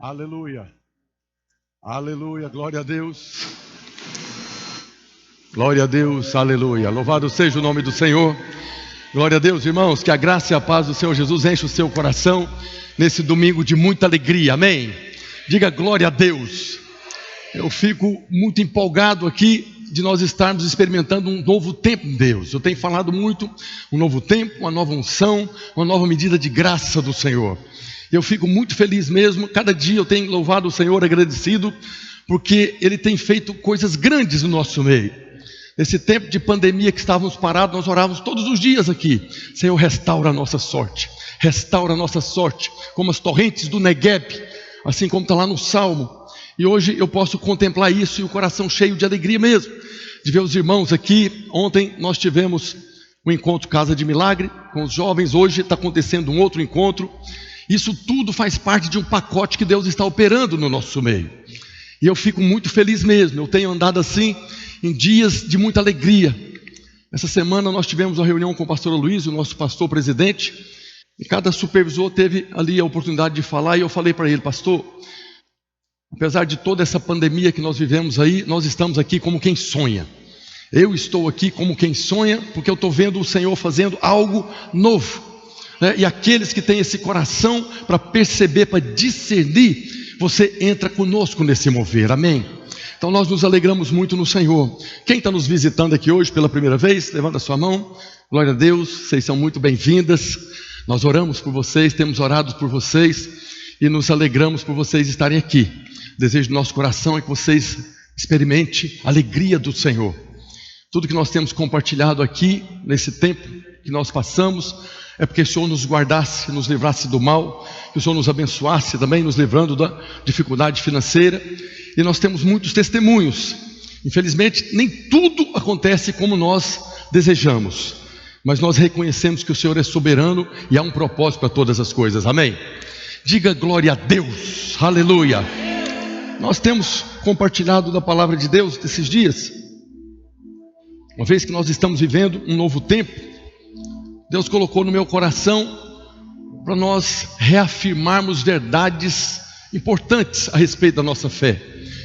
Aleluia, aleluia, glória a Deus, glória a Deus, aleluia, louvado seja o nome do Senhor. Glória a Deus, irmãos, que a graça e a paz do Senhor Jesus enche o seu coração nesse domingo de muita alegria, amém? Diga glória a Deus. Eu fico muito empolgado aqui de nós estarmos experimentando um novo tempo em Deus. Eu tenho falado muito, um novo tempo, uma nova unção, uma nova medida de graça do Senhor. Eu fico muito feliz mesmo, cada dia eu tenho louvado o Senhor, agradecido, porque Ele tem feito coisas grandes no nosso meio. Nesse tempo de pandemia que estávamos parados, nós orávamos todos os dias aqui: Senhor, restaura a nossa sorte, como as torrentes do Negueb, assim como está lá no Salmo. E hoje eu posso contemplar isso e o coração cheio de alegria mesmo, de ver os irmãos aqui. Ontem nós tivemos um encontro Casa de Milagre com os jovens, hoje está acontecendo um outro encontro. Isso tudo faz parte de um pacote que Deus está operando no nosso meio. E eu fico muito feliz mesmo. Eu tenho andado assim em dias de muita alegria. Essa semana nós tivemos uma reunião com o pastor Luiz, o nosso pastor presidente, e cada supervisor teve ali a oportunidade de falar, e eu falei para ele: pastor, apesar de toda essa pandemia que nós vivemos aí, nós estamos aqui como quem sonha. Eu estou aqui como quem sonha, porque eu estou vendo o Senhor fazendo algo novo, né? E aqueles que têm esse coração para perceber, para discernir, você entra conosco nesse mover, amém? Então nós nos alegramos muito no Senhor. Quem está nos visitando aqui hoje pela primeira vez, levanta a sua mão. Glória a Deus, vocês são muito bem-vindas. Nós oramos por vocês, temos orado por vocês e nos alegramos por vocês estarem aqui. O desejo do nosso coração é que vocês experimentem a alegria do Senhor. Tudo que nós temos compartilhado aqui nesse tempo que nós passamos é porque o Senhor nos guardasse, nos livrasse do mal, que o Senhor nos abençoasse também, nos livrando da dificuldade financeira. E nós temos muitos testemunhos. Infelizmente, nem tudo acontece como nós desejamos, mas nós reconhecemos que o Senhor é soberano e há um propósito para todas as coisas, amém? Diga glória a Deus, aleluia. Nós temos compartilhado da palavra de Deus desses dias. Uma vez que nós estamos vivendo um novo tempo, Deus colocou no meu coração para nós reafirmarmos verdades importantes a respeito da nossa fé.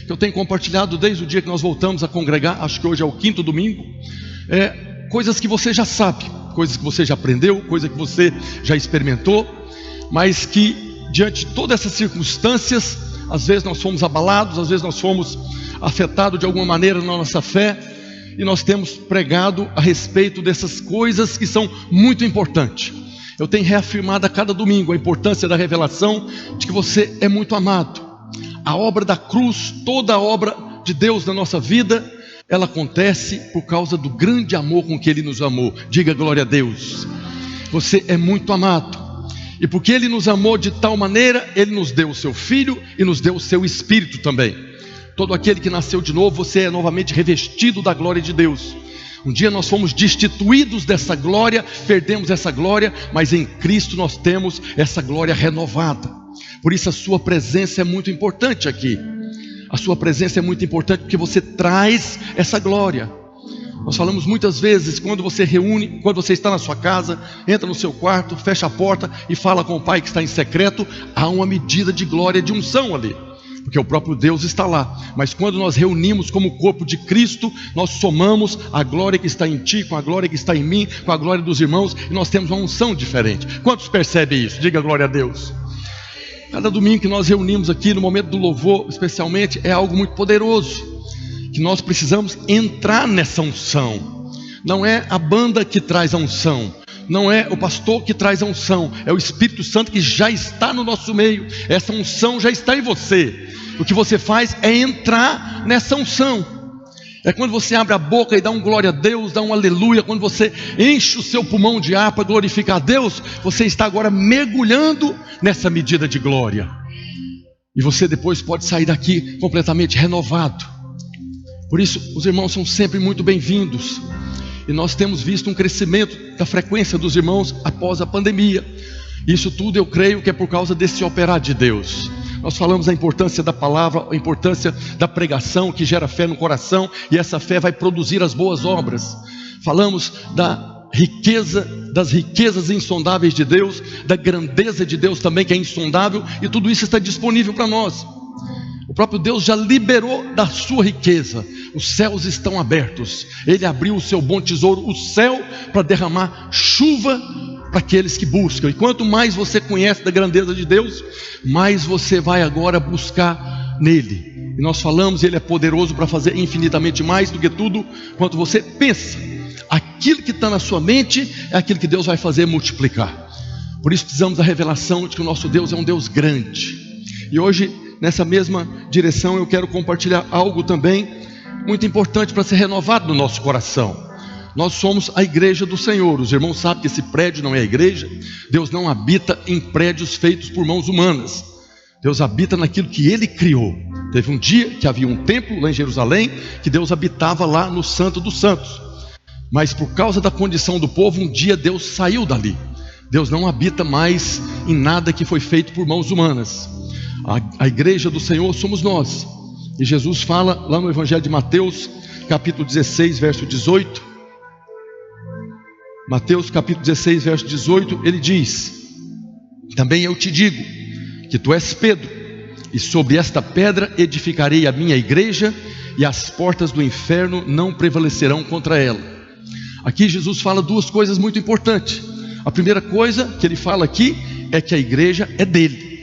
Eu tenho compartilhado desde o dia que nós voltamos a congregar, acho que hoje é o 5º domingo, coisas que você já sabe, coisas que você já aprendeu, coisas que você já experimentou, mas que diante de todas essas circunstâncias, às vezes nós fomos abalados, às vezes nós fomos afetados de alguma maneira na nossa fé, e nós temos pregado a respeito dessas coisas que são muito importantes. Eu tenho reafirmado a cada domingo a importância da revelação de que você é muito amado. A obra da cruz, toda a obra de Deus na nossa vida, ela acontece por causa do grande amor com que Ele nos amou. Diga glória a Deus. Você é muito amado. E porque Ele nos amou de tal maneira, Ele nos deu o seu Filho e nos deu o seu Espírito também. Todo aquele que nasceu de novo, você é novamente revestido da glória de Deus. Um dia nós fomos destituídos dessa glória, perdemos essa glória, mas em Cristo nós temos essa glória renovada. Por isso a sua presença é muito importante aqui. A sua presença é muito importante porque você traz essa glória. Nós falamos muitas vezes, quando você reúne, quando você está na sua casa, entra no seu quarto, fecha a porta e fala com o Pai que está em secreto, há uma medida de glória, de unção ali, porque o próprio Deus está lá. Mas quando nós reunimos como corpo de Cristo, nós somamos a glória que está em ti, com a glória que está em mim, com a glória dos irmãos, e nós temos uma unção diferente. Quantos percebem isso? Diga glória a Deus. Cada domingo que nós reunimos aqui, no momento do louvor especialmente, é algo muito poderoso, que nós precisamos entrar nessa unção. Não é a banda que traz a unção, não é o pastor que traz a unção, é o Espírito Santo que já está no nosso meio. Essa unção já está em você. O que você faz é entrar nessa unção. É quando você abre a boca e dá um glória a Deus, dá um aleluia. Quando você enche o seu pulmão de ar para glorificar a Deus, você está agora mergulhando nessa medida de glória. E você depois pode sair daqui completamente renovado. Por isso os irmãos são sempre muito bem-vindos. E nós temos visto um crescimento da frequência dos irmãos após a pandemia. Isso tudo eu creio que é por causa desse operar de Deus. Nós falamos a importância da palavra, a importância da pregação que gera fé no coração, e essa fé vai produzir as boas obras. Falamos da riqueza, das riquezas insondáveis de Deus, da grandeza de Deus também, que é insondável, e tudo isso está disponível para nós. O próprio Deus já liberou da sua riqueza. Os céus estão abertos. Ele abriu o seu bom tesouro, o céu, para derramar chuva para aqueles que buscam. E quanto mais você conhece da grandeza de Deus, mais você vai agora buscar nele. E nós falamos, ele é poderoso para fazer infinitamente mais do que tudo quanto você pensa. Aquilo que está na sua mente é aquilo que Deus vai fazer multiplicar. Por isso precisamos da revelação de que o nosso Deus é um Deus grande. E hoje, nessa mesma direção, eu quero compartilhar algo também muito importante para ser renovado no nosso coração. Nós somos a igreja do Senhor. Os irmãos sabem que esse prédio não é a igreja. Deus não habita em prédios feitos por mãos humanas. Deus habita naquilo que Ele criou. Teve um dia que havia um templo lá em Jerusalém, que Deus habitava lá no Santo dos Santos. Mas por causa da condição do povo, um dia Deus saiu dali. Deus não habita mais em nada que foi feito por mãos humanas. A igreja do Senhor somos nós. E Jesus fala lá no Evangelho de Mateus, capítulo 16, verso 18. Mateus capítulo 16, verso 18, ele diz: também eu te digo que tu és Pedro, e sobre esta pedra edificarei a minha igreja, e as portas do inferno não prevalecerão contra ela. Aqui Jesus fala duas coisas muito importantes. A primeira coisa que ele fala aqui é que a igreja é dele.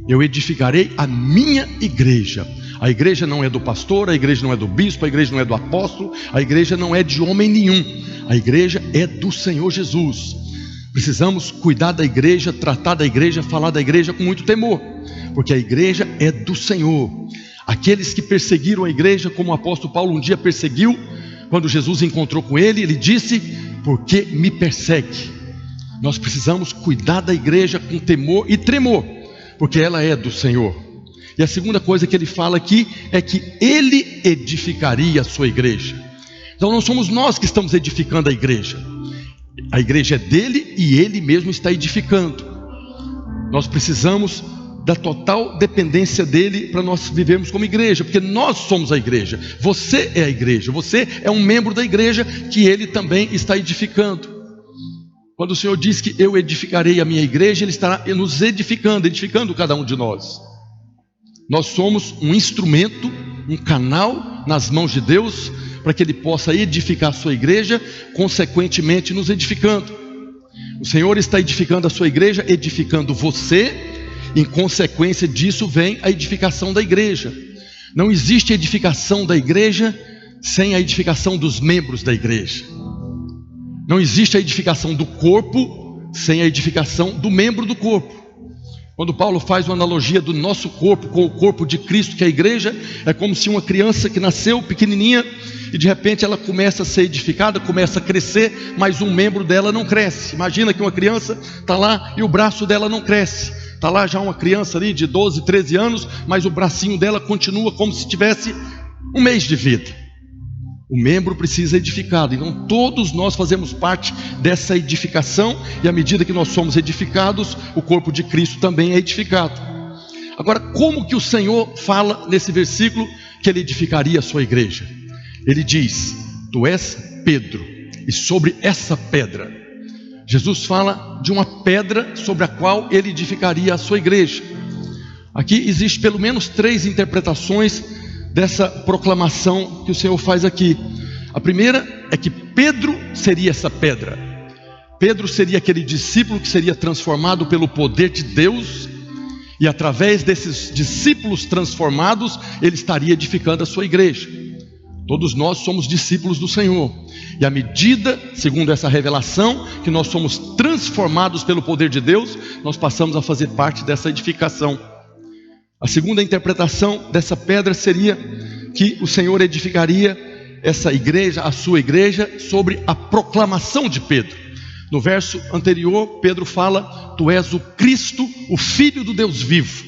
Eu edificarei a minha igreja. A igreja não é do pastor, a igreja não é do bispo, a igreja não é do apóstolo, a igreja não é de homem nenhum. A igreja é do Senhor Jesus. Precisamos cuidar da igreja, tratar da igreja, falar da igreja com muito temor, porque a igreja é do Senhor. Aqueles que perseguiram a igreja, como o apóstolo Paulo um dia perseguiu, quando Jesus encontrou com ele, ele disse: por que me persegue? Nós precisamos cuidar da igreja com temor e tremor, porque ela é do Senhor. E a segunda coisa que ele fala aqui é que ele edificaria a sua igreja. Então não somos nós que estamos edificando a igreja é dele e ele mesmo está edificando. Nós precisamos da total dependência dele para nós vivermos como igreja, porque nós somos a igreja, você é a igreja, você é um membro da igreja que ele também está edificando. Quando o Senhor diz que eu edificarei a minha igreja, ele estará nos edificando cada um de nós. Nós somos um instrumento, um canal nas mãos de Deus, para que Ele possa edificar a sua igreja, consequentemente nos edificando. O Senhor está edificando a sua igreja, edificando você, em consequência disso vem a edificação da igreja. Não existe edificação da igreja sem a edificação dos membros da igreja. Não existe a edificação do corpo sem a edificação do membro do corpo. Quando Paulo faz uma analogia do nosso corpo com o corpo de Cristo, que é a igreja, é como se uma criança que nasceu pequenininha e de repente ela começa a ser edificada, começa a crescer, mas um membro dela não cresce. Imagina que uma criança está lá e o braço dela não cresce. Está lá já uma criança ali de 12, 13 anos, mas o bracinho dela continua como se tivesse um mês de vida. O membro precisa ser edificado. Então todos nós fazemos parte dessa edificação, e à medida que nós somos edificados, o corpo de Cristo também é edificado. Agora, como que o Senhor fala nesse versículo que Ele edificaria a sua igreja? Ele diz: tu és Pedro, e sobre essa pedra. Jesus fala de uma pedra sobre a qual Ele edificaria a sua igreja. Aqui existe pelo menos 3 interpretações dessa proclamação que o Senhor faz aqui. A primeira é que Pedro seria essa pedra. Pedro seria aquele discípulo que seria transformado pelo poder de Deus, e através desses discípulos transformados, ele estaria edificando a sua igreja. Todos nós somos discípulos do Senhor, e à medida, segundo essa revelação, que nós somos transformados pelo poder de Deus, nós passamos a fazer parte dessa edificação. A segunda interpretação dessa pedra seria que o Senhor edificaria essa igreja, a sua igreja, sobre a proclamação de Pedro. No verso anterior, Pedro fala: tu és o Cristo, o Filho do Deus vivo.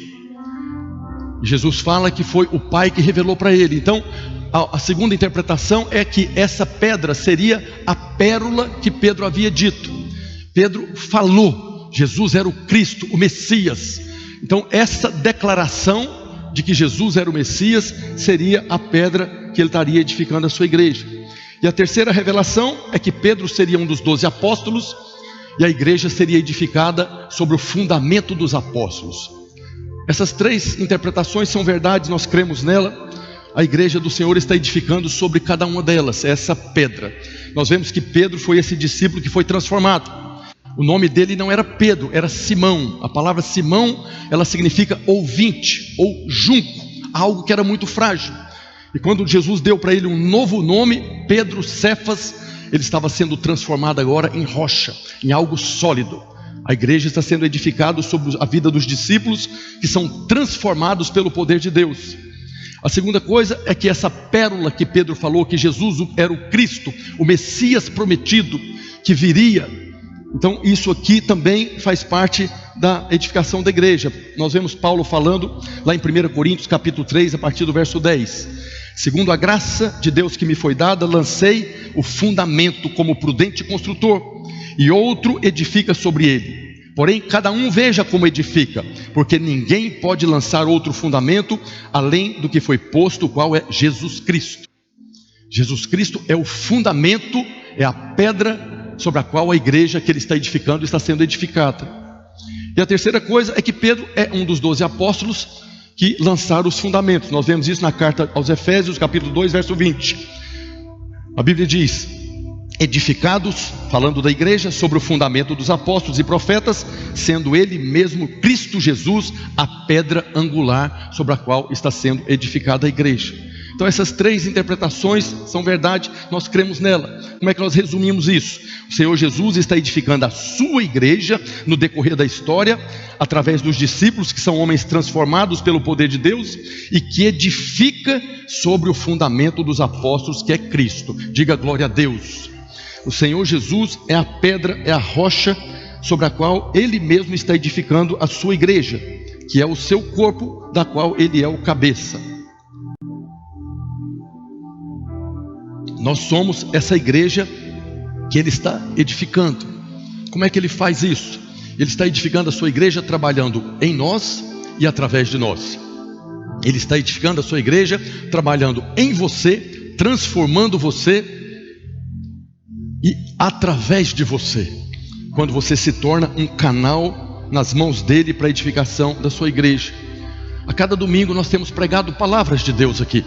E Jesus fala que foi o Pai que revelou para ele. Então, a segunda interpretação é que essa pedra seria a pérola que Pedro havia dito. Pedro falou, Jesus era o Cristo, o Messias. Então essa declaração de que Jesus era o Messias seria a pedra que ele estaria edificando a sua igreja. E a terceira revelação é que Pedro seria um dos 12 apóstolos e a igreja seria edificada sobre o fundamento dos apóstolos. Essas três interpretações são verdades, nós cremos nela. A igreja do Senhor está edificando sobre cada uma delas, essa pedra. Nós vemos que Pedro foi esse discípulo que foi transformado. O nome dele não era Pedro, era Simão. A palavra Simão, ela significa ouvinte ou junco, algo que era muito frágil. E quando Jesus deu para ele um novo nome, Pedro, Cefas, ele estava sendo transformado agora em rocha, em algo sólido. A igreja está sendo edificada sobre a vida dos discípulos que são transformados pelo poder de Deus. A segunda coisa é que essa pérola que Pedro falou, que Jesus era o Cristo, o Messias prometido, que viria. Então isso aqui também faz parte da edificação da igreja. Nós vemos Paulo falando lá em 1 Coríntios capítulo 3, a partir do verso 10. Segundo a graça de Deus que me foi dada, lancei o fundamento como prudente construtor, e outro edifica sobre ele. Porém, cada um veja como edifica, porque ninguém pode lançar outro fundamento além do que foi posto, o qual é Jesus Cristo. Jesus Cristo é o fundamento, é a pedra sobre a qual a igreja que ele está edificando está sendo edificada. E a terceira coisa é que Pedro é um dos 12 apóstolos que lançaram os fundamentos. Nós vemos isso na carta aos Efésios, capítulo 2, verso 20. A Bíblia diz: edificados, falando da igreja, sobre o fundamento dos apóstolos e profetas, sendo ele mesmo Cristo Jesus a pedra angular sobre a qual está sendo edificada a igreja. Então essas três interpretações são verdade, nós cremos nela. Como é que nós resumimos isso? O Senhor Jesus está edificando a sua igreja no decorrer da história, através dos discípulos que são homens transformados pelo poder de Deus e que edifica sobre o fundamento dos apóstolos, que é Cristo. Diga glória a Deus. O Senhor Jesus é a pedra, é a rocha sobre a qual Ele mesmo está edificando a sua igreja, que é o seu corpo, da qual Ele é o cabeça. Nós somos essa igreja que Ele está edificando. Como é que Ele faz isso? Ele está edificando a sua igreja trabalhando em nós e através de nós. Ele está edificando a sua igreja trabalhando em você, transformando você e através de você, quando você se torna um canal nas mãos dele para a edificação da sua igreja. A cada domingo nós temos pregado palavras de Deus aqui,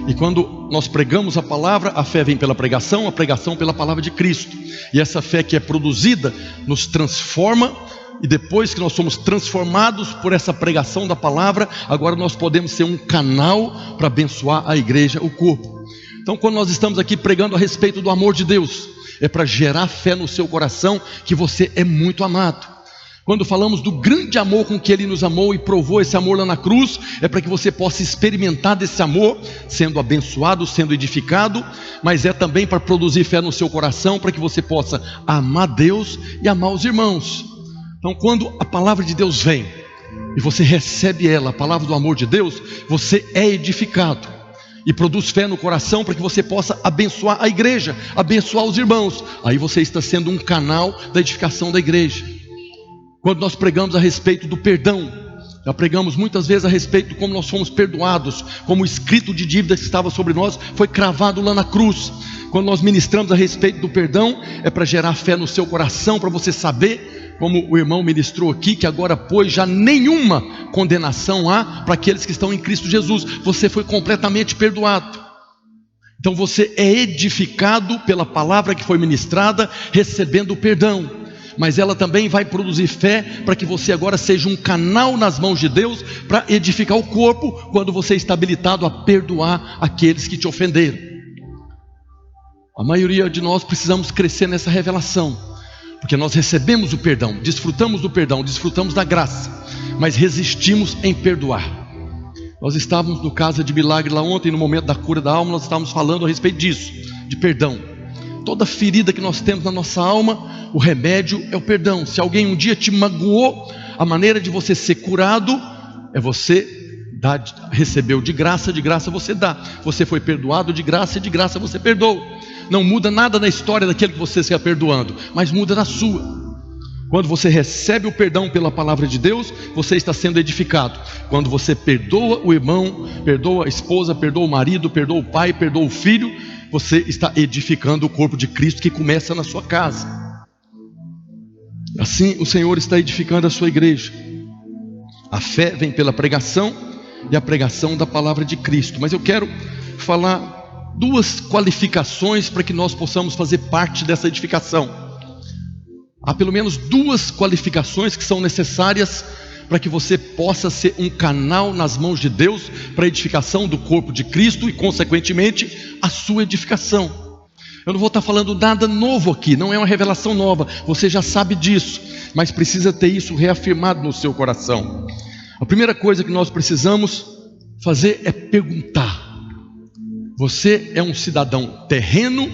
e quando nós pregamos a palavra, a fé vem pela pregação, a pregação pela palavra de Cristo, e essa fé que é produzida nos transforma, e depois que nós somos transformados por essa pregação da palavra, agora nós podemos ser um canal para abençoar a igreja, o corpo. Então quando nós estamos aqui pregando a respeito do amor de Deus, é para gerar fé no seu coração que você é muito amado. Quando falamos do grande amor com que Ele nos amou e provou esse amor lá na cruz, é para que você possa experimentar desse amor, sendo abençoado, sendo edificado, mas é também para produzir fé no seu coração, para que você possa amar Deus e amar os irmãos. Então quando a palavra de Deus vem e você recebe ela, a palavra do amor de Deus, você é edificado e produz fé no coração para que você possa abençoar a igreja, abençoar os irmãos. Aí você está sendo um canal da edificação da igreja. Quando nós pregamos a respeito do perdão, já pregamos muitas vezes a respeito de como nós fomos perdoados, como o escrito de dívidas que estava sobre nós foi cravado lá na cruz. Quando nós ministramos a respeito do perdão, é para gerar fé no seu coração, para você saber, como o irmão ministrou aqui, que agora pois já nenhuma condenação há para aqueles que estão em Cristo Jesus. Você foi completamente perdoado. Então você é edificado pela palavra que foi ministrada, recebendo o perdão. Mas ela também vai produzir fé para que você agora seja um canal nas mãos de Deus para edificar o corpo, quando você está habilitado a perdoar aqueles que te ofenderam. A maioria de nós precisamos crescer nessa revelação, porque nós recebemos o perdão, desfrutamos do perdão, desfrutamos da graça, mas resistimos em perdoar. Nós estávamos no Casa de Milagre lá ontem, no momento da cura da alma, nós estávamos falando a respeito disso, de perdão. Toda ferida que nós temos na nossa alma, o remédio é o perdão. Se alguém um dia te magoou, a maneira de você ser curado é você recebeu de graça você dá. Você foi perdoado de graça você perdoa. Não muda nada na história daquele que você está perdoando, mas muda na sua. Quando você recebe o perdão pela palavra de Deus, você está sendo edificado. Quando você perdoa o irmão, perdoa a esposa, perdoa o marido, perdoa o pai, perdoa o filho, você está edificando o corpo de Cristo que começa na sua casa. Assim o Senhor está edificando a sua igreja. A fé vem pela pregação e a pregação da palavra de Cristo. Mas eu quero falar duas qualificações para que nós possamos fazer parte dessa edificação. Há pelo menos duas qualificações que são necessárias para que você possa ser um canal nas mãos de Deus para a edificação do corpo de Cristo e, consequentemente, a sua edificação. Eu não vou estar falando nada novo aqui, não é uma revelação nova, você já sabe disso, mas precisa ter isso reafirmado no seu coração. A primeira coisa que nós precisamos fazer é perguntar: você é um cidadão terreno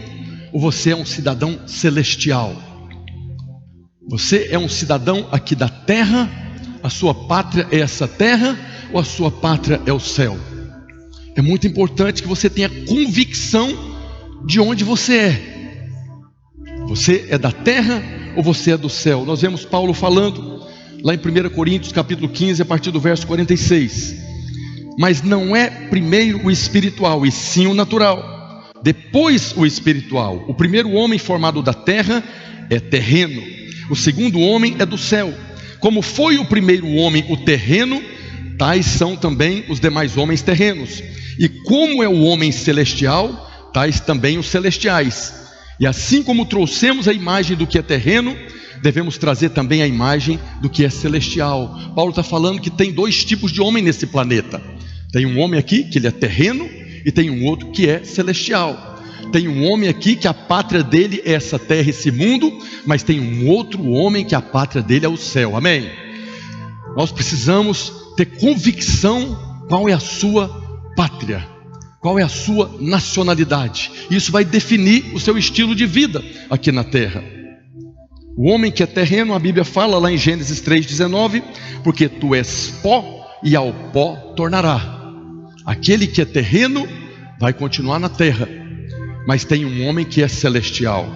ou você é um cidadão celestial? Você é um cidadão aqui da terra? A sua pátria é essa terra ou a sua pátria é o céu? É muito importante que você tenha convicção de onde você é. Você é da terra ou você é do céu? Nós vemos Paulo falando lá em 1 Coríntios capítulo 15, a partir do verso 46. Mas não é primeiro o espiritual, e sim o natural, depois o espiritual. O primeiro homem formado da terra é terreno, o segundo homem é do céu. Como foi o primeiro homem o terreno, tais são também os demais homens terrenos. E como é o homem celestial, tais também os celestiais. E assim como trouxemos a imagem do que é terreno, devemos trazer também a imagem do que é celestial. Paulo está falando que tem dois tipos de homem nesse planeta. Tem um homem aqui que ele é terreno e tem um outro que é celestial. Tem um homem aqui que a pátria dele é essa terra, esse mundo, mas tem um outro homem que a pátria dele é o céu, amém? Nós precisamos ter convicção qual é a sua pátria, qual é a sua nacionalidade. Isso vai definir o seu estilo de vida aqui na terra. O homem que é terreno, a Bíblia fala lá em Gênesis 3,19, porque tu és pó e ao pó tornará. Aquele que é terreno vai continuar na terra, mas tem um homem que é celestial.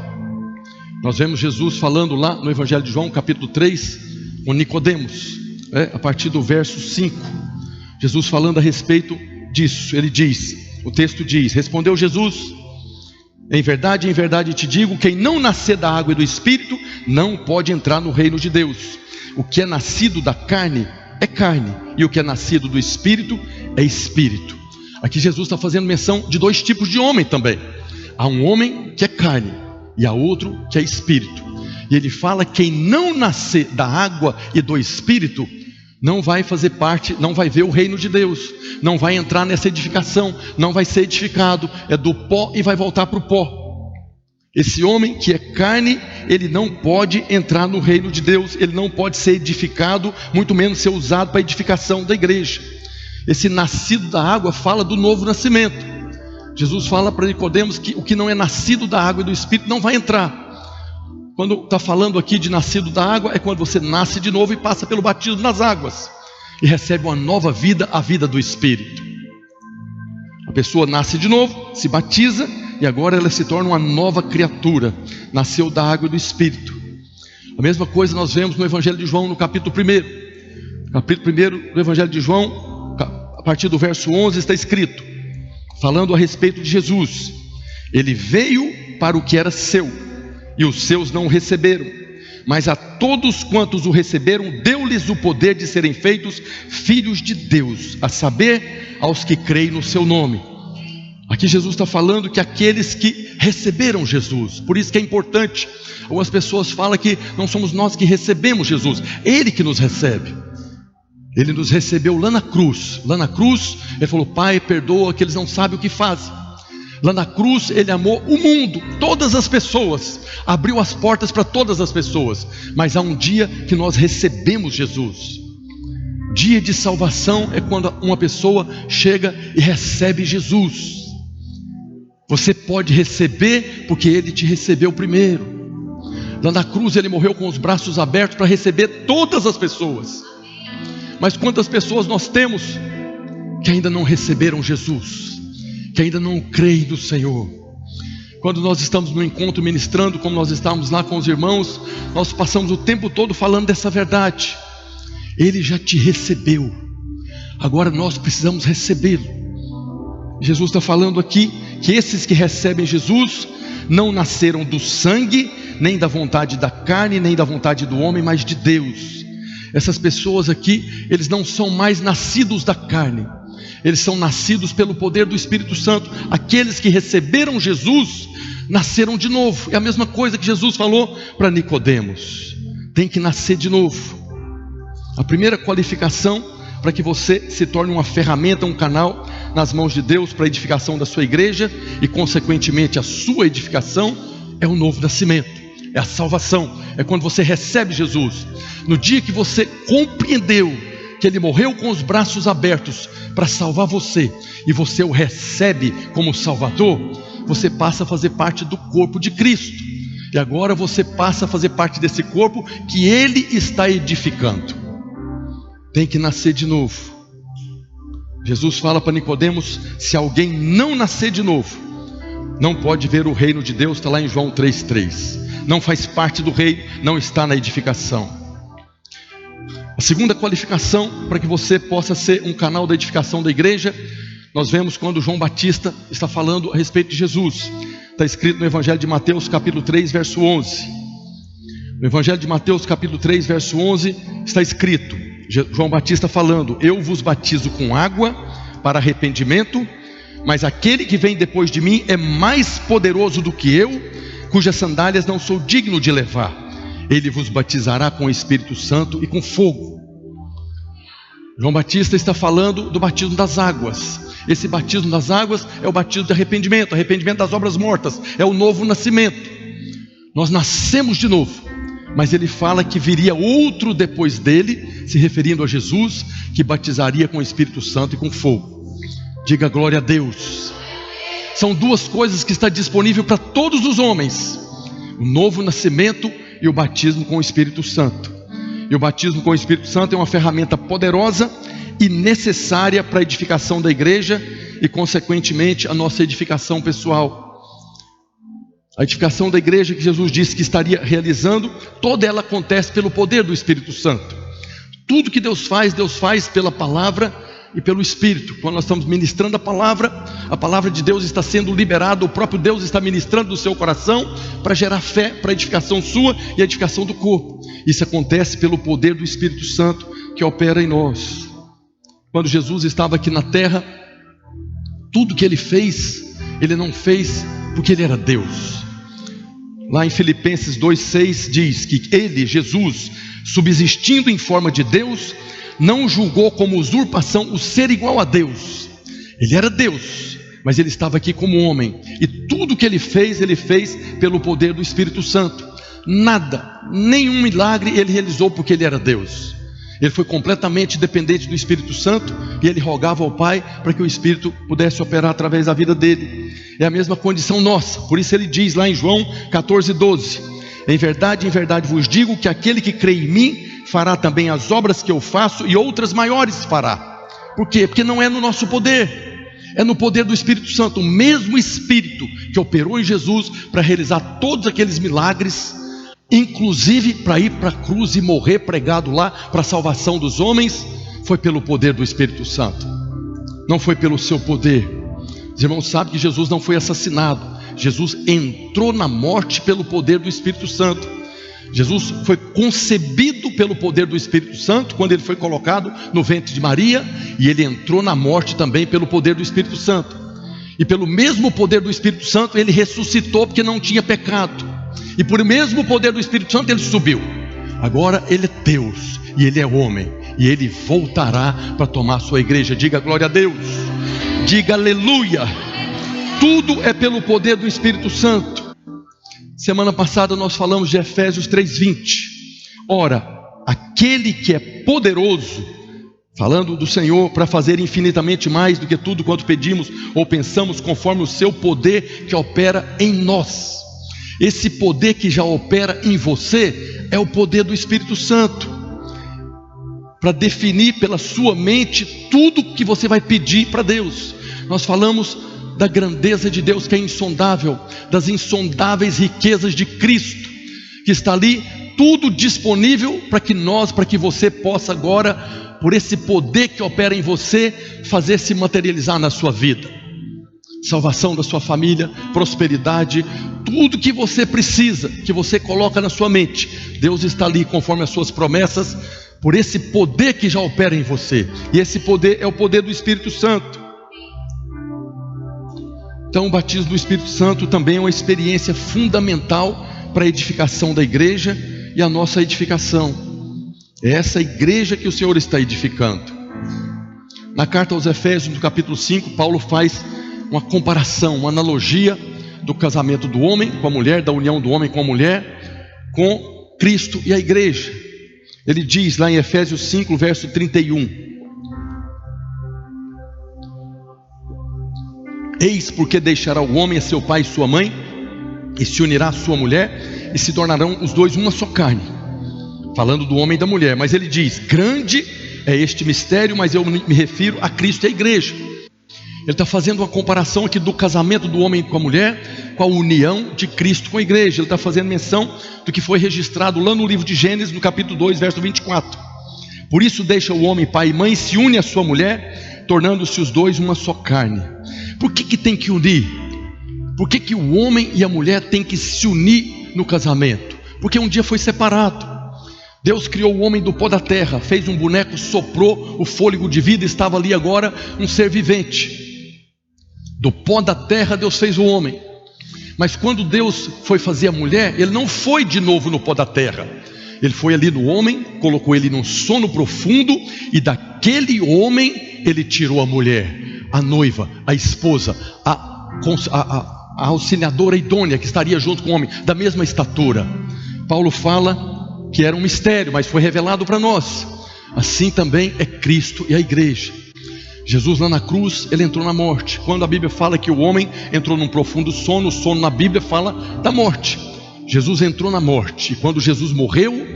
Nós vemos Jesus falando lá no Evangelho de João, capítulo 3, com Nicodemos, a partir do verso 5. Jesus falando a respeito disso, ele diz, o texto diz: respondeu Jesus: em verdade te digo, quem não nascer da água e do Espírito, não pode entrar no reino de Deus. O que é nascido da carne é carne, e o que é nascido do Espírito é Espírito. Aqui Jesus está fazendo menção de dois tipos de homem também. Há um homem que é carne e há outro que é espírito. E ele fala: quem não nascer da água e do Espírito não vai fazer parte, não vai ver o reino de Deus, não vai entrar nessa edificação, não vai ser edificado, é do pó e vai voltar para o pó. Esse homem que é carne, ele não pode entrar no reino de Deus, ele não pode ser edificado, muito menos ser usado para a edificação da igreja. Esse nascido da água fala do novo nascimento. Jesus fala para Nicodemos que o que não é nascido da água e do Espírito não vai entrar. Quando está falando aqui de nascido da água, é quando você nasce de novo e passa pelo batismo nas águas e recebe uma nova vida, a vida do Espírito. A pessoa nasce de novo, se batiza e agora ela se torna uma nova criatura, nasceu da água e do Espírito. A mesma coisa nós vemos no Evangelho de João, no capítulo 1. Capítulo 1 do Evangelho de João, a partir do verso 11 está escrito, falando a respeito de Jesus: ele veio para o que era seu, e os seus não o receberam, mas a todos quantos o receberam, deu-lhes o poder de serem feitos filhos de Deus, a saber, aos que creem no seu nome. Aqui Jesus está falando que aqueles que receberam Jesus, por isso que é importante. Algumas pessoas falam que não somos nós que recebemos Jesus, Ele que nos recebe. Ele nos recebeu lá na cruz. Lá na cruz Ele falou: Pai, perdoa que eles não sabem o que fazem. Lá na cruz Ele amou o mundo, todas as pessoas, abriu as portas para todas as pessoas. Mas há um dia que nós recebemos Jesus. Dia de salvação é quando uma pessoa chega e recebe Jesus. Você pode receber porque Ele te recebeu primeiro. Lá na cruz Ele morreu com os braços abertos para receber todas as pessoas. Mas quantas pessoas nós temos que ainda não receberam Jesus, que ainda não creem no Senhor? Quando nós estamos no encontro ministrando, como nós estamos lá com os irmãos, nós passamos o tempo todo falando dessa verdade. Ele já te recebeu, agora nós precisamos recebê-lo. Jesus está falando aqui que esses que recebem Jesus não nasceram do sangue, nem da vontade da carne, nem da vontade do homem, mas de Deus. Essas pessoas aqui, eles não são mais nascidos da carne, eles são nascidos pelo poder do Espírito Santo. Aqueles que receberam Jesus nasceram de novo. É a mesma coisa que Jesus falou para Nicodemos: tem que nascer de novo. A primeira qualificação para que você se torne uma ferramenta, um canal nas mãos de Deus para a edificação da sua igreja e consequentemente a sua edificação, é o novo nascimento, é a salvação. É quando você recebe Jesus. No dia que você compreendeu que Ele morreu com os braços abertos para salvar você, e você o recebe como Salvador, você passa a fazer parte do corpo de Cristo. E agora você passa a fazer parte desse corpo que Ele está edificando. Tem que nascer de novo. Jesus fala para Nicodemos: se alguém não nascer de novo, não pode ver o reino de Deus. Está lá em João 3,3. Não faz parte do reino, não está na edificação. A segunda qualificação para que você possa ser um canal da edificação da igreja, nós vemos quando João Batista está falando a respeito de Jesus. Está escrito no Evangelho de Mateus capítulo 3, verso 11. No Evangelho de Mateus capítulo 3, verso 11, está escrito, João Batista falando: eu vos batizo com água para arrependimento, mas aquele que vem depois de mim é mais poderoso do que eu, cujas sandálias não sou digno de levar. Ele vos batizará com o Espírito Santo e com fogo. João Batista está falando do batismo das águas. Esse batismo das águas é o batismo de arrependimento, arrependimento das obras mortas, é o novo nascimento. Nós nascemos de novo, mas ele fala que viria outro depois dele, se referindo a Jesus, que batizaria com o Espírito Santo e com fogo. Diga glória a Deus. São duas coisas que está disponível para todos os homens: o novo nascimento e o batismo com o Espírito Santo. E o batismo com o Espírito Santo é uma ferramenta poderosa e necessária para a edificação da igreja e consequentemente a nossa edificação pessoal. A edificação da igreja que Jesus disse que estaria realizando, toda ela acontece pelo poder do Espírito Santo. Tudo que Deus faz pela palavra e pelo Espírito. Quando nós estamos ministrando a palavra de Deus está sendo liberada, o próprio Deus está ministrando no seu coração para gerar fé, para a edificação sua e a edificação do corpo. Isso acontece pelo poder do Espírito Santo que opera em nós. Quando Jesus estava aqui na terra, tudo que Ele fez, Ele não fez porque Ele era Deus. Lá em Filipenses 2,6 diz que Ele, Jesus, subsistindo em forma de Deus, não julgou como usurpação o ser igual a Deus. Ele era Deus, mas Ele estava aqui como homem. E tudo que Ele fez pelo poder do Espírito Santo. Nada, nenhum milagre Ele realizou porque Ele era Deus. Ele foi completamente dependente do Espírito Santo e Ele rogava ao Pai para que o Espírito pudesse operar através da vida dele. É a mesma condição nossa. Por isso Ele diz lá em João 14,12: em verdade vos digo que aquele que crê em mim fará também as obras que eu faço e outras maiores fará. Por quê? Porque não é no nosso poder, é no poder do Espírito Santo. O mesmo Espírito que operou em Jesus para realizar todos aqueles milagres, inclusive para ir para a cruz e morrer pregado lá para a salvação dos homens, foi pelo poder do Espírito Santo, não foi pelo seu poder. Os irmãos sabem que Jesus não foi assassinado, Jesus entrou na morte pelo poder do Espírito Santo. Jesus foi concebido pelo poder do Espírito Santo quando Ele foi colocado no ventre de Maria, e Ele entrou na morte também pelo poder do Espírito Santo. E pelo mesmo poder do Espírito Santo Ele ressuscitou porque não tinha pecado. E por mesmo poder do Espírito Santo Ele subiu. Agora Ele é Deus e Ele é homem, e Ele voltará para tomar a sua igreja. Diga glória a Deus, diga aleluia. Tudo é pelo poder do Espírito Santo. Semana passada nós falamos de Efésios 3,20. Ora, aquele que é poderoso, falando do Senhor, para fazer infinitamente mais do que tudo quanto pedimos ou pensamos, conforme o seu poder que opera em nós. Esse poder que já opera em você é o poder do Espírito Santo, para definir pela sua mente tudo que você vai pedir para Deus. Nós falamos da grandeza de Deus que é insondável, das insondáveis riquezas de Cristo, que está ali tudo disponível para que você possa agora, por esse poder que opera em você, fazer se materializar na sua vida. salvação da sua família, prosperidade, tudo que você precisa, que você coloca na sua mente, Deus está ali conforme as suas promessas, por esse poder que já opera em você. E esse poder é o poder do Espírito Santo. Então o batismo do Espírito Santo também é uma experiência fundamental para a edificação da igreja e a nossa edificação. É essa igreja que o Senhor está edificando. Na carta aos Efésios, no capítulo 5, Paulo faz uma comparação, uma analogia do casamento do homem com a mulher, da união do homem com a mulher, com Cristo e a igreja. Ele diz lá em Efésios 5, verso 31: Eis porque deixará o homem a seu pai e sua mãe, e se unirá à sua mulher, e se tornarão os dois uma só carne. Falando do homem e da mulher, mas ele diz: grande é este mistério, mas eu me refiro a Cristo e a igreja. Ele está fazendo uma comparação aqui do casamento do homem com a mulher, com a união de Cristo com a igreja. Ele está fazendo menção do que foi registrado lá no livro de Gênesis, no capítulo 2, verso 24. Por isso deixa o homem pai e mãe, se une à sua mulher, tornando-se os dois uma só carne. Por que tem que unir? Por que o homem e a mulher têm que se unir no casamento? Porque um dia foi separado. Deus criou o homem do pó da terra, fez um boneco, soprou o fôlego de vida, estava ali agora um ser vivente. Do pó da terra Deus fez o homem. Mas quando Deus foi fazer a mulher, Ele não foi de novo no pó da terra. Ele foi ali no homem, colocou ele num sono profundo, e daquele homem Ele tirou a mulher, a noiva, a esposa, a auxiliadora idônea que estaria junto com o homem, da mesma estatura. Paulo fala que era um mistério, mas foi revelado para nós. Assim também é Cristo e a igreja. Jesus lá na cruz, Ele entrou na morte. Quando a Bíblia fala que o homem entrou num profundo sono, o sono na Bíblia fala da morte. Jesus entrou na morte, e quando Jesus morreu,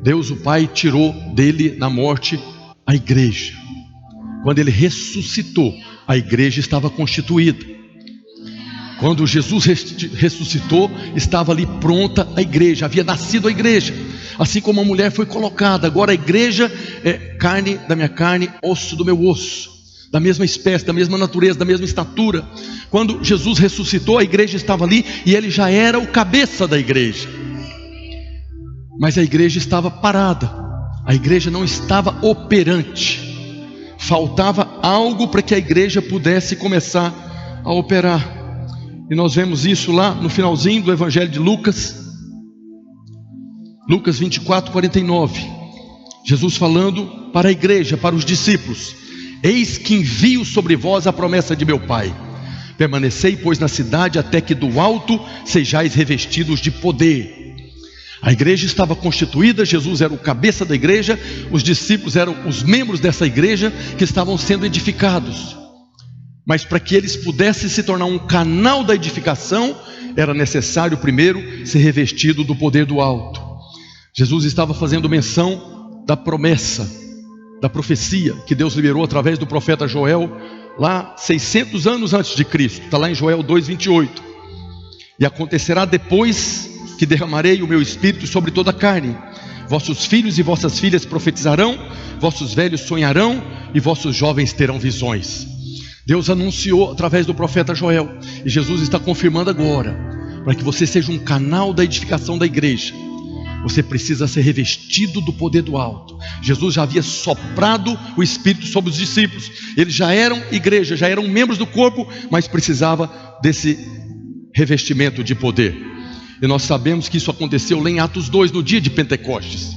Deus o Pai tirou dele na morte a igreja. Quando Ele ressuscitou, a igreja estava constituída. Quando Jesus ressuscitou, estava ali pronta a igreja, havia nascido a igreja. Assim como a mulher foi colocada, agora a igreja é carne da minha carne, osso do meu osso, da mesma espécie, da mesma natureza, da mesma estatura. Quando Jesus ressuscitou, a igreja estava ali e Ele já era o cabeça da igreja. Mas a igreja estava parada, a igreja não estava operante. Faltava algo para que a igreja pudesse começar a operar. E nós vemos isso lá no finalzinho do Evangelho de Lucas, Lucas 24, 49. Jesus falando para a igreja, para os discípulos: Eis que envio sobre vós a promessa de meu Pai. Permanecei, pois, na cidade, até que do alto sejais revestidos de poder. A igreja estava constituída, Jesus era o cabeça da igreja, os discípulos eram os membros dessa igreja que estavam sendo edificados. Mas para que eles pudessem se tornar um canal da edificação, era necessário primeiro ser revestido do poder do alto. Jesus estava fazendo menção da promessa, da profecia que Deus liberou através do profeta Joel, lá 600 anos antes de Cristo. Está lá em Joel 2:28. E acontecerá depois que derramarei o meu espírito sobre toda a carne. Vossos filhos e vossas filhas profetizarão, vossos velhos sonharão e vossos jovens terão visões. Deus anunciou através do profeta Joel, e Jesus está confirmando agora. Para que você seja um canal da edificação da igreja, você precisa ser revestido do poder do alto. Jesus já havia soprado o Espírito sobre os discípulos. Eles já eram igreja, já eram membros do corpo, mas precisava desse revestimento de poder. E nós sabemos que isso aconteceu lá em Atos 2, no dia de Pentecostes.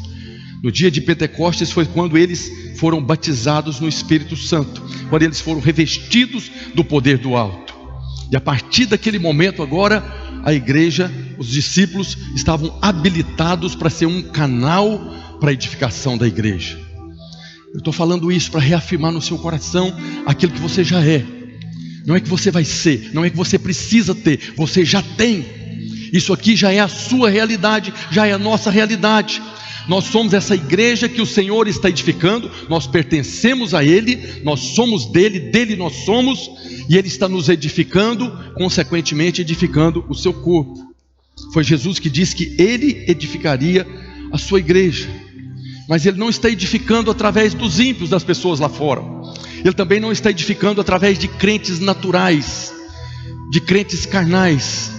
No dia de Pentecostes foi quando eles foram batizados no Espírito Santo, quando eles foram revestidos do poder do alto. E a partir daquele momento agora, a igreja, os discípulos estavam habilitados para ser um canal para a edificação da igreja. Eu estou falando isso para reafirmar no seu coração aquilo que você já é. Não é que você vai ser, não é que você precisa ter, você já tem. Isso aqui já é a sua realidade, já é a nossa realidade. Nós somos essa igreja que o Senhor está edificando, nós pertencemos a Ele, nós somos dele, dele nós somos, e Ele está nos edificando, consequentemente edificando o seu corpo. Foi Jesus que disse que Ele edificaria a sua igreja, mas Ele não está edificando através dos ímpios, das pessoas lá fora. Ele também não está edificando através de crentes naturais. de crentes carnais.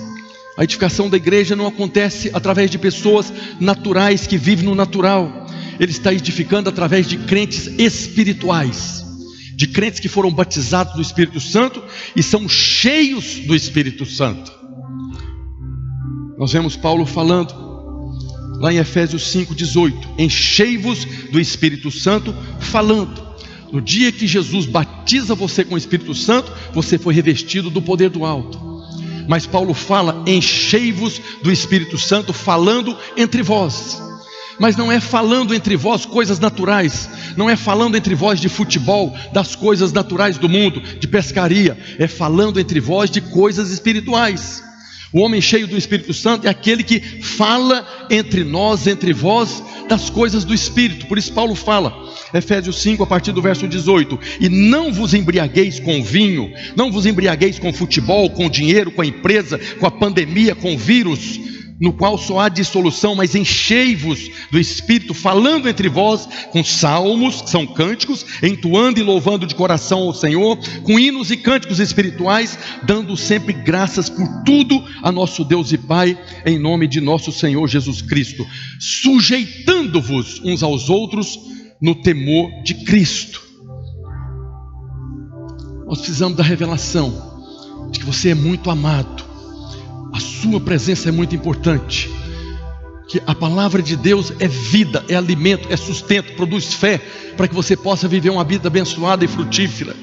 A edificação da igreja não acontece através de pessoas naturais que vivem no natural. Ele está edificando através de crentes espirituais, de crentes que foram batizados do Espírito Santo e são cheios do Espírito Santo. Nós vemos Paulo falando lá em Efésios 5:18, enchei-vos do Espírito Santo, falando. No dia que Jesus batiza você com o Espírito Santo, você foi revestido do poder do alto. Mas Paulo fala, enchei-vos do Espírito Santo, falando entre vós. Mas não é falando entre vós coisas naturais, não é falando entre vós de futebol, das coisas naturais do mundo, de pescaria, é falando entre vós de coisas espirituais. O homem cheio do Espírito Santo é aquele que fala entre nós, entre vós, das coisas do Espírito. Por isso Paulo fala, Efésios 5, a partir do verso 18, e não vos embriagueis com vinho, não vos embriagueis com futebol, com dinheiro, com a empresa, com a pandemia, com o vírus, no qual só há dissolução, mas enchei-vos do Espírito, falando entre vós com salmos, que são cânticos, entoando e louvando de coração ao Senhor, com hinos e cânticos espirituais, dando sempre graças por tudo a nosso Deus e Pai, em nome de nosso Senhor Jesus Cristo, sujeitando-vos uns aos outros no temor de Cristo. Nós precisamos da revelação de que você é muito amado. A sua presença é muito importante, que a palavra de Deus é vida, é alimento, é sustento, produz fé, para que você possa viver uma vida abençoada e frutífera.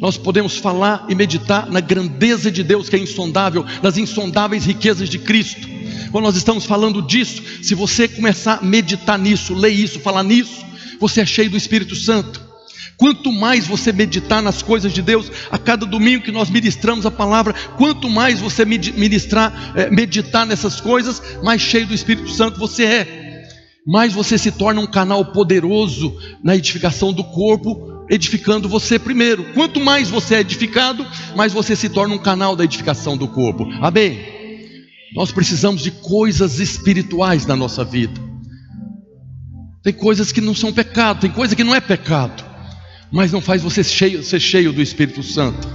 Nós podemos falar e meditar na grandeza de Deus que é insondável, nas insondáveis riquezas de Cristo. Quando nós estamos falando disso, se você começar a meditar nisso, ler isso, falar nisso, você é cheio do Espírito Santo. Quanto mais você meditar nas coisas de Deus, a cada domingo que nós ministramos a palavra, quanto mais você meditar nessas coisas, mais cheio do Espírito Santo você é. Mais você se torna um canal poderoso na edificação do corpo, edificando você primeiro. Quanto mais você é edificado, mais você se torna um canal da edificação do corpo. Amém? Nós precisamos de coisas espirituais na nossa vida. Tem coisas que não são pecado, tem coisa que não é pecado, mas não faz você ser cheio do Espírito Santo.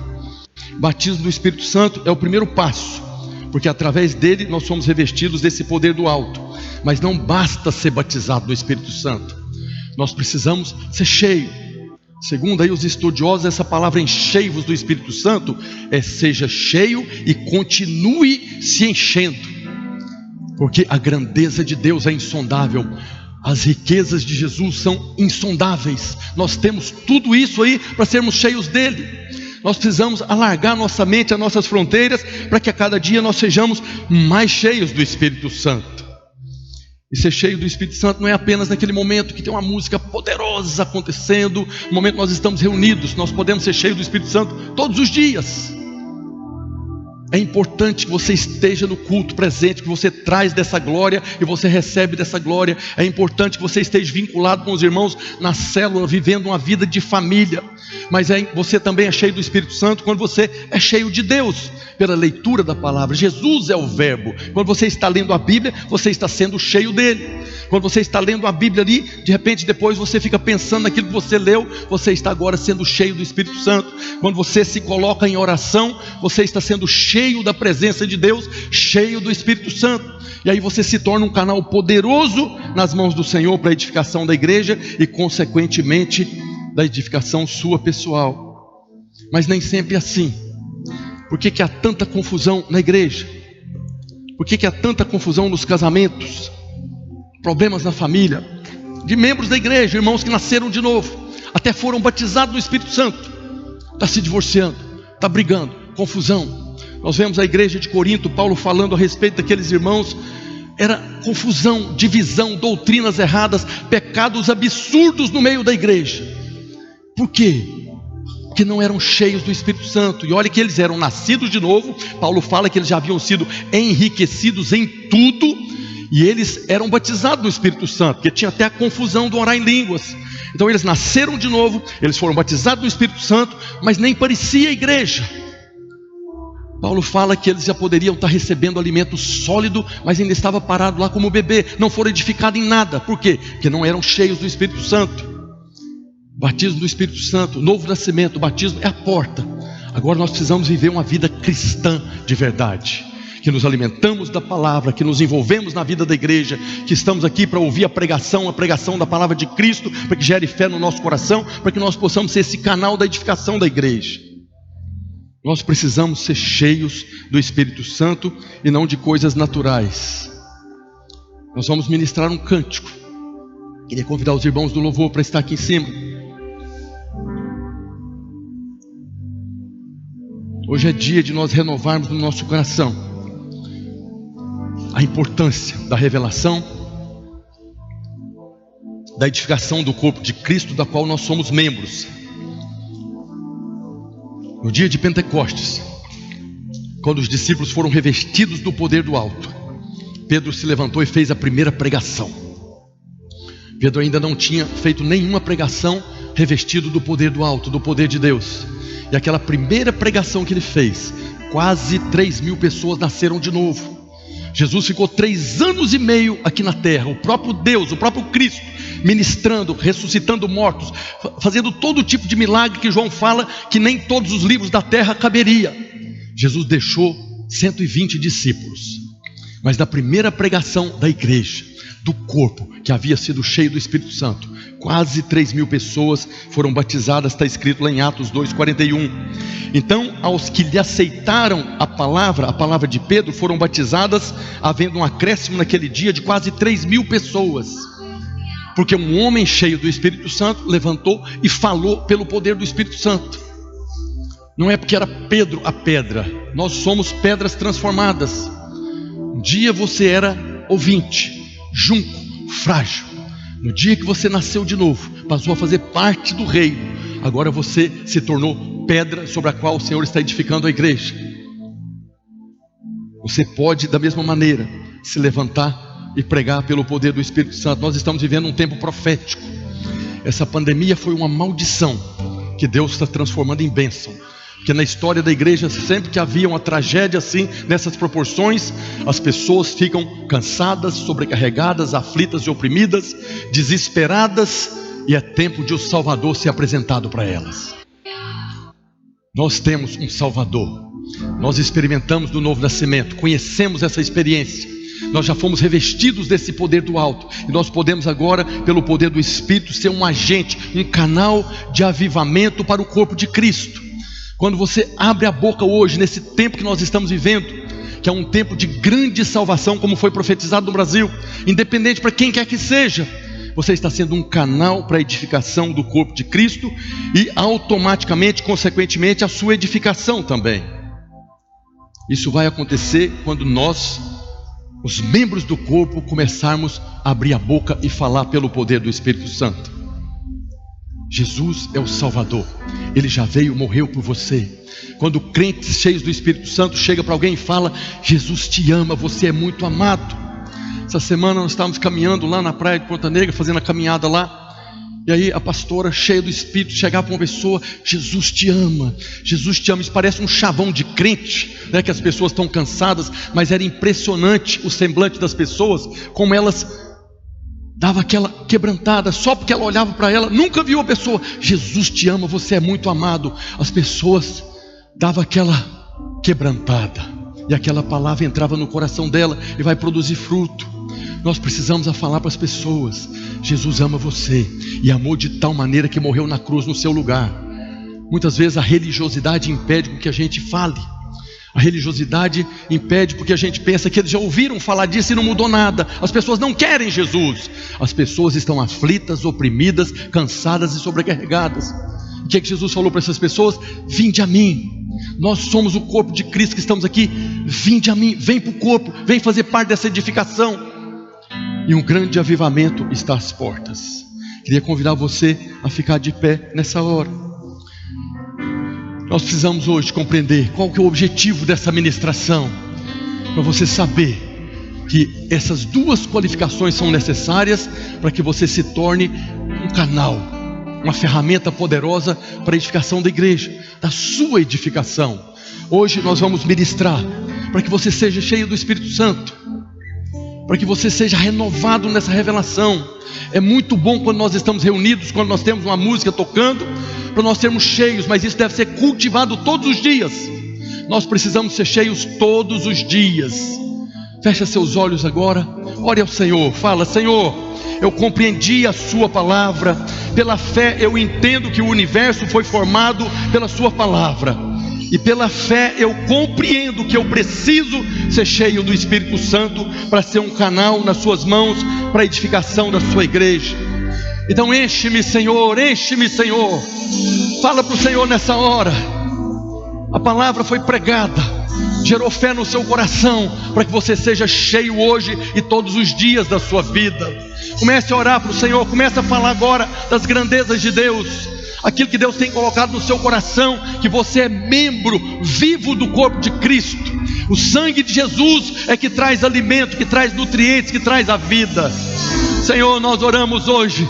Batismo do Espírito Santo é o primeiro passo, porque através dele nós somos revestidos desse poder do alto. Mas não basta ser batizado do Espírito Santo, nós precisamos ser cheio. Segundo aí os estudiosos, essa palavra enchei-vos do Espírito Santo é seja cheio e continue se enchendo, porque a grandeza de Deus é insondável. As riquezas de Jesus são insondáveis. Nós temos tudo isso aí para sermos cheios dele. Nós precisamos alargar nossa mente, as nossas fronteiras, para que a cada dia nós sejamos mais cheios do Espírito Santo. E ser cheio do Espírito Santo não é apenas naquele momento que tem uma música poderosa acontecendo, no momento que nós estamos reunidos. Nós podemos ser cheios do Espírito Santo todos os dias. É importante que você esteja no culto presente, que você traz dessa glória e você recebe dessa glória. É importante que você esteja vinculado com os irmãos na célula, vivendo uma vida de família. Mas você também é cheio do Espírito Santo quando você é cheio de Deus, pela leitura da palavra. Jesus é o verbo. Quando você está lendo a Bíblia, você está sendo cheio dele. Quando você está lendo a Bíblia ali, de repente depois você fica pensando naquilo que você leu, você está agora sendo cheio do Espírito Santo. Quando você se coloca em oração, você está sendo cheio da presença de Deus, cheio do Espírito Santo. E aí você se torna um canal poderoso nas mãos do Senhor para a edificação da igreja e consequentemente da edificação sua pessoal. Mas nem sempre é assim. Por que há tanta confusão na igreja? Por que há tanta confusão nos casamentos? Problemas na família, de membros da igreja, irmãos que nasceram de novo, até foram batizados no Espírito Santo, está se divorciando, está brigando, confusão. Nós vemos a igreja de Corinto, Paulo falando a respeito daqueles irmãos, era confusão, divisão, doutrinas erradas, pecados absurdos no meio da igreja. Por quê? Porque não eram cheios do Espírito Santo. E olha que eles eram nascidos de novo. Paulo fala que eles já haviam sido enriquecidos em tudo, e eles eram batizados no Espírito Santo, porque tinha até a confusão do orar em línguas. Então eles nasceram de novo, eles foram batizados no Espírito Santo, mas nem parecia a igreja. Paulo fala que eles já poderiam estar recebendo alimento sólido, mas ainda estava parado lá como bebê, não foram edificados em nada. Por quê? Porque não eram cheios do Espírito Santo. Batismo do Espírito Santo, novo nascimento, o batismo é a porta. Agora nós precisamos viver uma vida cristã de verdade, que nos alimentamos da palavra, que nos envolvemos na vida da igreja, que estamos aqui para ouvir a pregação da palavra de Cristo, para que gere fé no nosso coração, para que nós possamos ser esse canal da edificação da igreja. Nós precisamos ser cheios do Espírito Santo e não de coisas naturais. Nós vamos ministrar um cântico. Queria convidar os irmãos do louvor para estar aqui em cima. Hoje é dia de nós renovarmos no nosso coração a importância da revelação, da edificação do corpo de Cristo, da qual nós somos membros. No dia de Pentecostes, quando os discípulos foram revestidos do poder do alto, Pedro se levantou e fez a primeira pregação. Pedro ainda não tinha feito nenhuma pregação revestido do poder do alto, do poder de Deus. E aquela primeira pregação que ele fez, quase 3.000 pessoas nasceram de novo. Jesus ficou 3 anos e meio aqui na terra, o próprio Deus, o próprio Cristo, ministrando, ressuscitando mortos, fazendo todo tipo de milagre que João fala que nem todos os livros da terra caberia. Jesus deixou 120 discípulos, mas da primeira pregação da igreja, do corpo que havia sido cheio do Espírito Santo, quase 3.000 pessoas foram batizadas, está escrito lá em Atos 2:41. Então, aos que lhe aceitaram a palavra de Pedro, foram batizadas, havendo um acréscimo naquele dia de quase 3.000 pessoas, porque um homem cheio do Espírito Santo levantou e falou pelo poder do Espírito Santo. Não é porque era Pedro a pedra, nós somos pedras transformadas. Um dia você era ouvinte, junco, frágil. No dia que você nasceu de novo, passou a fazer parte do reino, agora você se tornou pedra sobre a qual o Senhor está edificando a igreja. Você pode da mesma maneira se levantar e pregar pelo poder do Espírito Santo. Nós estamos vivendo um tempo profético. Essa pandemia foi uma maldição que Deus está transformando em bênção. Porque na história da igreja, sempre que havia uma tragédia assim, nessas proporções, as pessoas ficam cansadas, sobrecarregadas, aflitas e oprimidas, desesperadas, e é tempo de o Salvador ser apresentado para elas. Nós temos um Salvador, nós experimentamos do novo nascimento, conhecemos essa experiência, nós já fomos revestidos desse poder do alto, e nós podemos agora, pelo poder do Espírito, ser um agente, um canal de avivamento para o corpo de Cristo. Quando você abre a boca hoje, nesse tempo que nós estamos vivendo, que é um tempo de grande salvação, como foi profetizado no Brasil, independente para quem quer que seja, você está sendo um canal para a edificação do corpo de Cristo e automaticamente, consequentemente, a sua edificação também. Isso vai acontecer quando nós, os membros do corpo, começarmos a abrir a boca e falar pelo poder do Espírito Santo. Jesus é o Salvador, Ele já veio, morreu por você. Quando crentes cheios do Espírito Santo chega para alguém e fala: Jesus te ama, você é muito amado. Essa semana nós estávamos caminhando lá na praia de Ponta Negra, fazendo a caminhada lá, e aí a pastora, cheia do Espírito, chegava para uma pessoa: Jesus te ama, Jesus te ama. Isso parece um chavão de crente, né, que as pessoas estão cansadas, mas era impressionante o semblante das pessoas, como elas dava aquela quebrantada, só porque ela olhava para ela, nunca viu a pessoa: Jesus te ama, você é muito amado. As pessoas davam aquela quebrantada, e aquela palavra entrava no coração dela e vai produzir fruto. Nós precisamos falar para as pessoas: Jesus ama você, e amou de tal maneira que morreu na cruz no seu lugar. Muitas vezes a religiosidade impede que a gente fale. A religiosidade impede porque a gente pensa que eles já ouviram falar disso e não mudou nada. As pessoas não querem Jesus. As pessoas estão aflitas, oprimidas, cansadas e sobrecarregadas. O que é que Jesus falou para essas pessoas? Vinde a mim. Nós somos o corpo de Cristo que estamos aqui. Vinde a mim, vem para o corpo, vem fazer parte dessa edificação. E um grande avivamento está às portas. Queria convidar você a ficar de pé nessa hora. Nós precisamos hoje compreender qual que é o objetivo dessa ministração, para você saber que essas duas qualificações são necessárias para que você se torne um canal, uma ferramenta poderosa para a edificação da igreja, da sua edificação. Hoje nós vamos ministrar para que você seja cheio do Espírito Santo. para que você seja renovado nessa revelação. É muito bom quando nós estamos reunidos, quando nós temos uma música tocando, para nós sermos cheios, mas isso deve ser cultivado todos os dias. Nós precisamos ser cheios todos os dias. Fecha seus olhos agora, ore ao Senhor, fala: Senhor, eu compreendi a sua palavra, pela fé eu entendo que o universo foi formado pela sua palavra, e pela fé eu compreendo que eu preciso ser cheio do Espírito Santo para ser um canal nas suas mãos para a edificação da sua igreja. Então enche-me, Senhor, enche-me, Senhor. Fala para o Senhor nessa hora. A palavra foi pregada, gerou fé no seu coração, para que você seja cheio hoje e todos os dias da sua vida. Comece a orar para o Senhor, comece a falar agora das grandezas de Deus, aquilo que Deus tem colocado no seu coração, que você é membro vivo do corpo de Cristo. O sangue de Jesus é que traz alimento, que traz nutrientes, que traz a vida. Senhor, nós oramos hoje